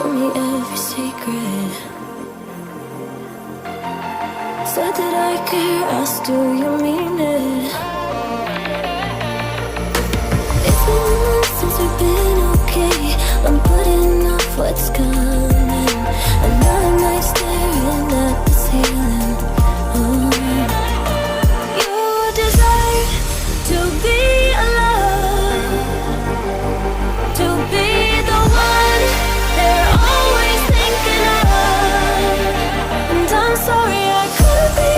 told me every secret. Said that I care, asked do you mean it? It's been months since we've been okay. I'm putting off what's coming. Another night staring at the ceiling. You deserve to be alone, to be the one they're always thinking of. And I'm sorry I couldn't be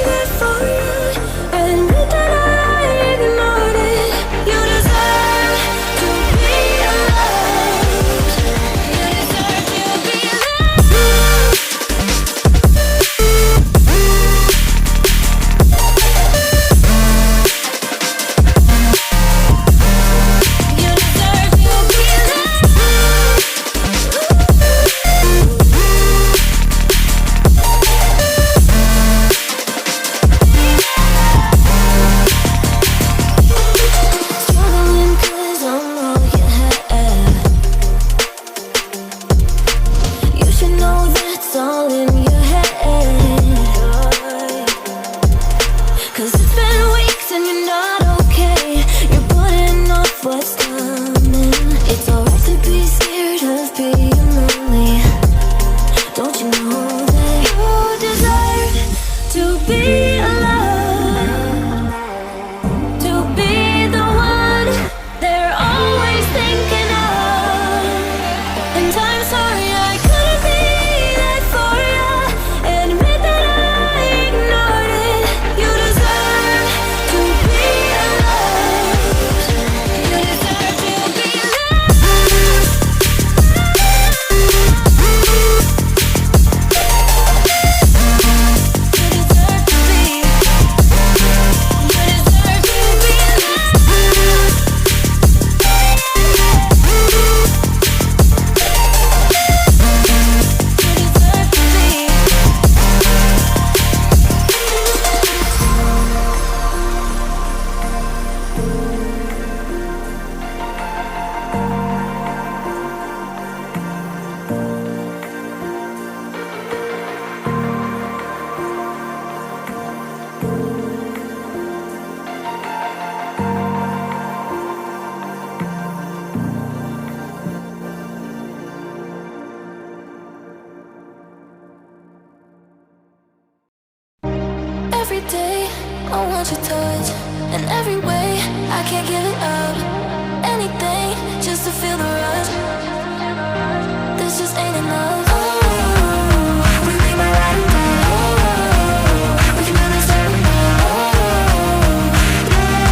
there for you. Admit that I ignored it. You deserve to be loved. You deserve to be loved. You deserve to be struggling 'cause I'm all you had. You should know that's all in your head. 'Cause it's been weeks and you're not okay. You're putting off what's coming. It's alright to be scared of being lonely. Don't you know that you deserve to be alone, to be the one they're always thinking of. And I'm sorry I couldn't be there for you. Admit that I ignored it. You deserve to be loved. You deserve to be loved. You deserve to be. You deserve to be loved. Every day I want your touch, and every way I can't give it up. Anything just to feel the rush. This just ain't enough. Oh, we be my ride or die. Oh, we can do this every night. Oh, yeah.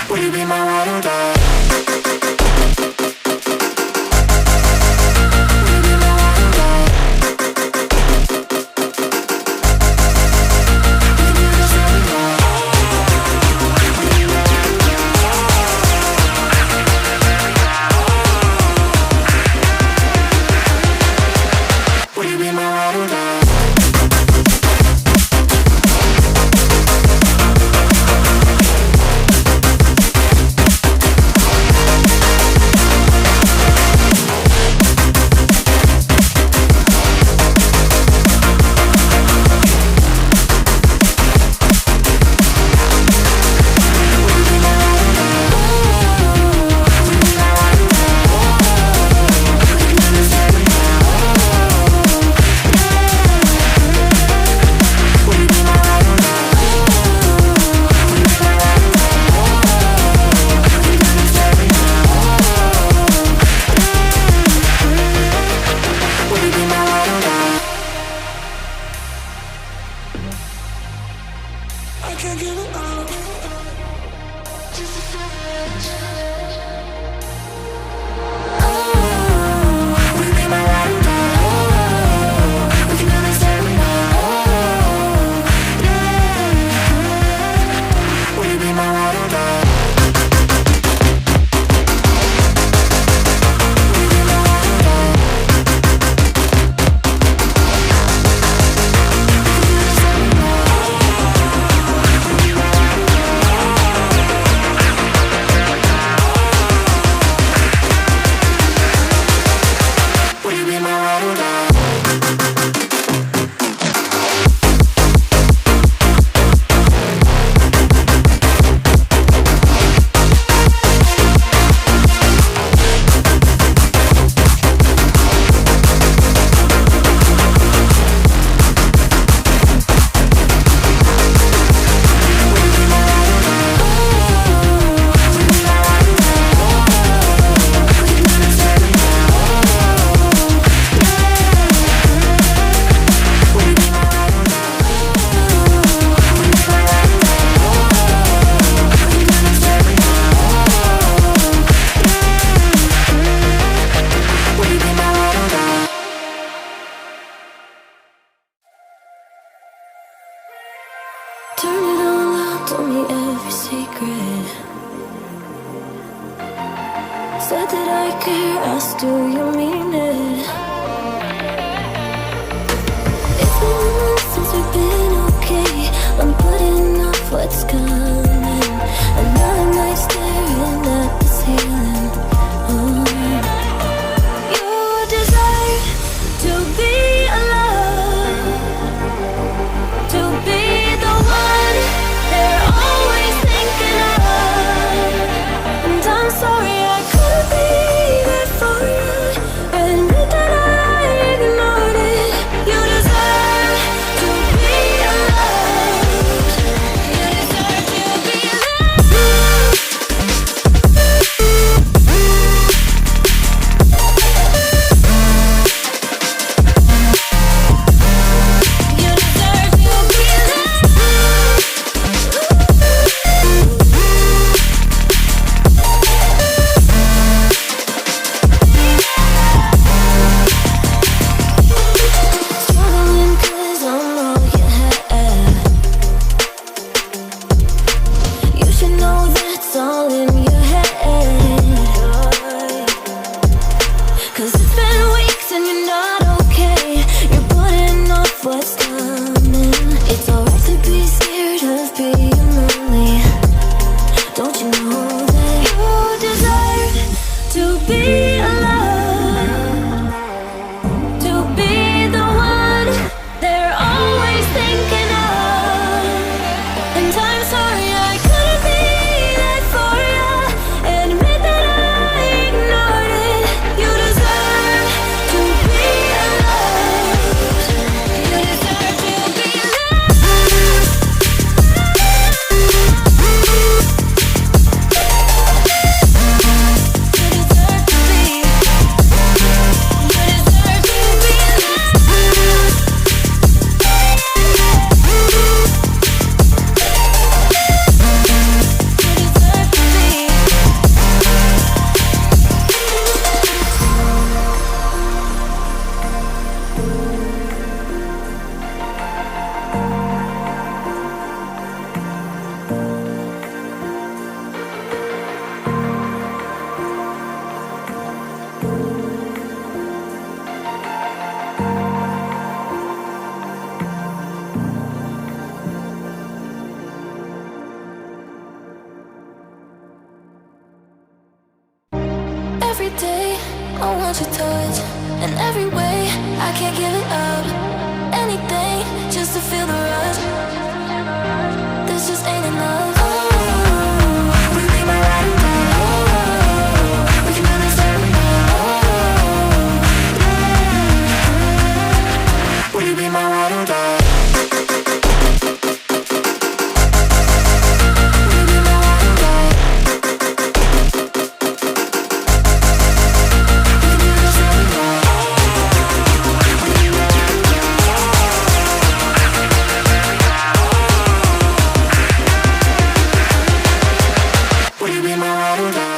Will you be my ride or die? Will you be my ride or die? We can do this every night. Will you be my ride or die? I can't give it up. Just a touch. Oh, will you be my ride or die? Oh, we can do this every night. Oh, yeah. Will you be my ride or die? Will you be my ride or die? We can do this every night. Will you be my ride or die? said that I care, asked do you mean it? It's been months since we've been okay. I'm putting off what's coming. Another night staring at the ceiling. Oh. You desire to be alone, to be the one they're always thinking of. And I'm sorry I couldn't be there for you. Admit that I ignored it. You deserve to be loved. You deserve to be loved. You deserve to be loved. Struggling 'cause I'm all you had. You should know that's all in your head. 'Cause it's been weeks and you're not okay. You're putting off what's coming. It's alright to be scared of being lonely. Don't you know that you deserve to be alone, to be the one they're always thinking of. And I'm sorry I couldn't be there for you. Admit that I ignored it. You deserve to be loved. You deserve to be loved. You deserve to be. You deserve to be loved. You deserve to be. Every day I want your touch, and every way I can't give it up. Anything just to feel the rush. This just ain't enough. Oh, we be my ride or die. Oh, we can do this every night. Oh, yeah. Will you be my ride or die? Will you be my ride or die? We can do this every night. Will you be my ride or die?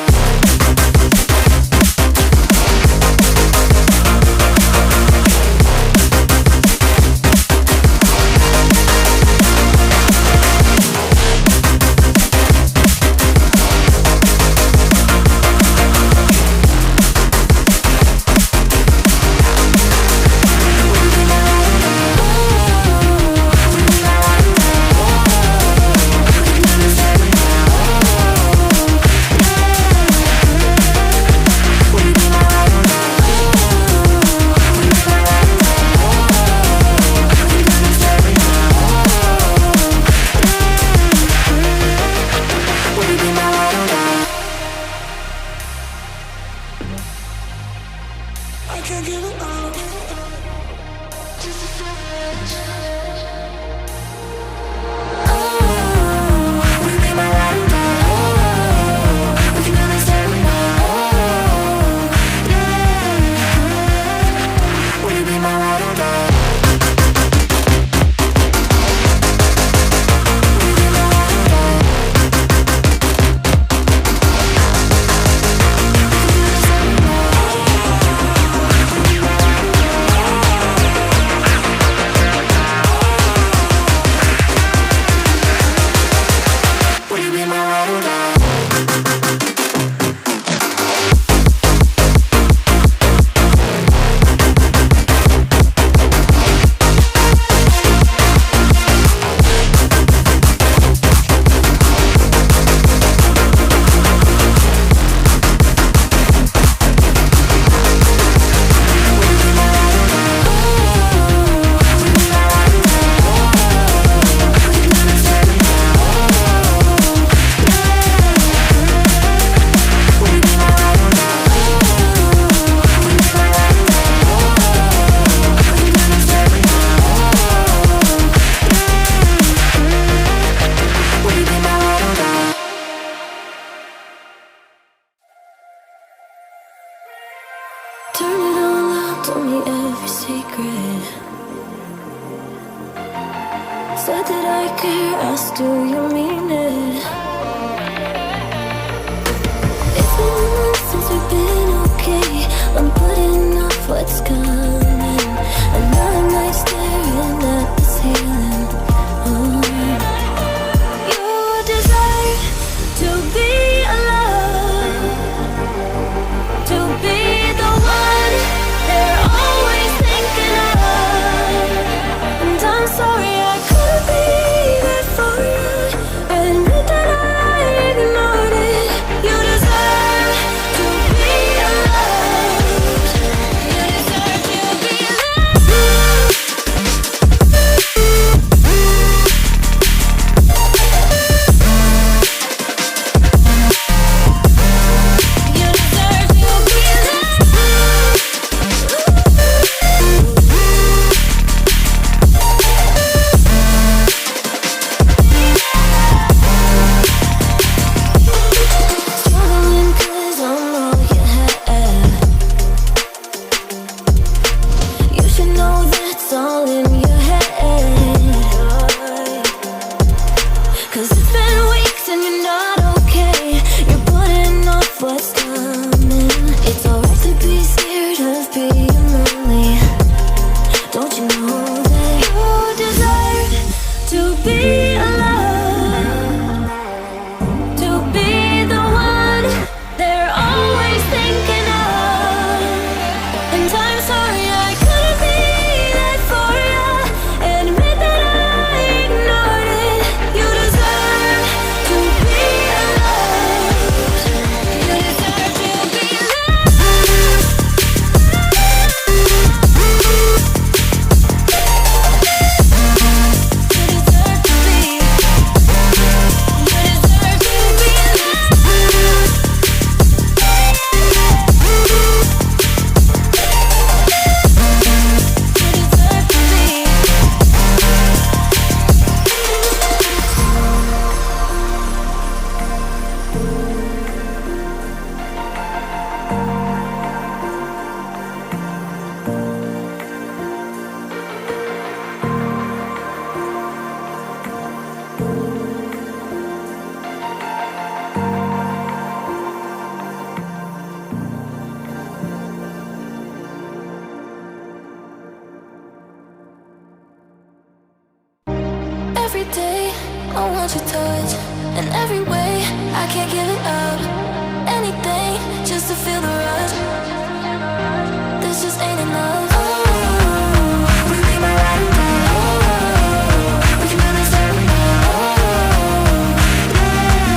Will you be my ride or die? Turn it all out, told me every secret. Said that I care, asked do you mean it? It's been months since we've been okay. I'm putting off what's coming. Another night staring at the ceiling. You desire to be alone, to be the one they're always thinking of. And I'm sorry I couldn't be there for you. Admit that I ignored it. You deserve to be loved. You deserve to be loved. You deserve to be struggling 'cause I'm all you have. You should know that's all in your head. 'Cause it's been weeks and you're not okay. You're putting off what's coming. It's alright to be scared of being lonely. Don't you know that you deserve to be alone, to be the one they're always thinking of? And I'm sorry I couldn't be there for you. Admit that I ignored it. You deserve to be loved. You deserve to be loved. You deserve to be. You deserve to be loved. Every day I want your touch, and every way I can't give it up. Anything just to feel the rush. This just ain't enough. Oh, will you be my ride or die? Oh, we can do this every night. Oh, yeah.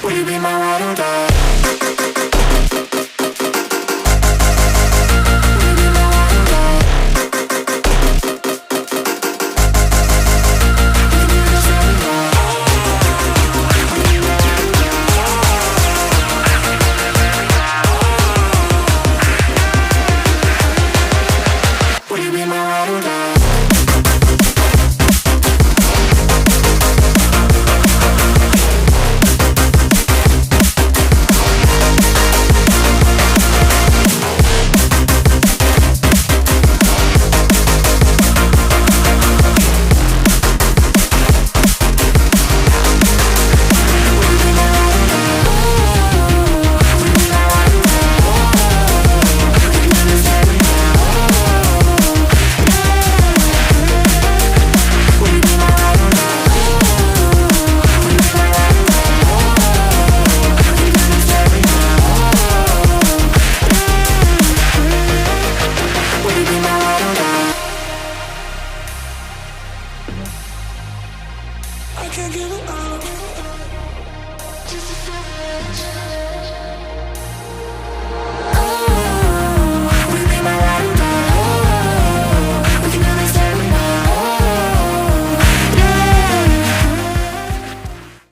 Will you be my ride or die?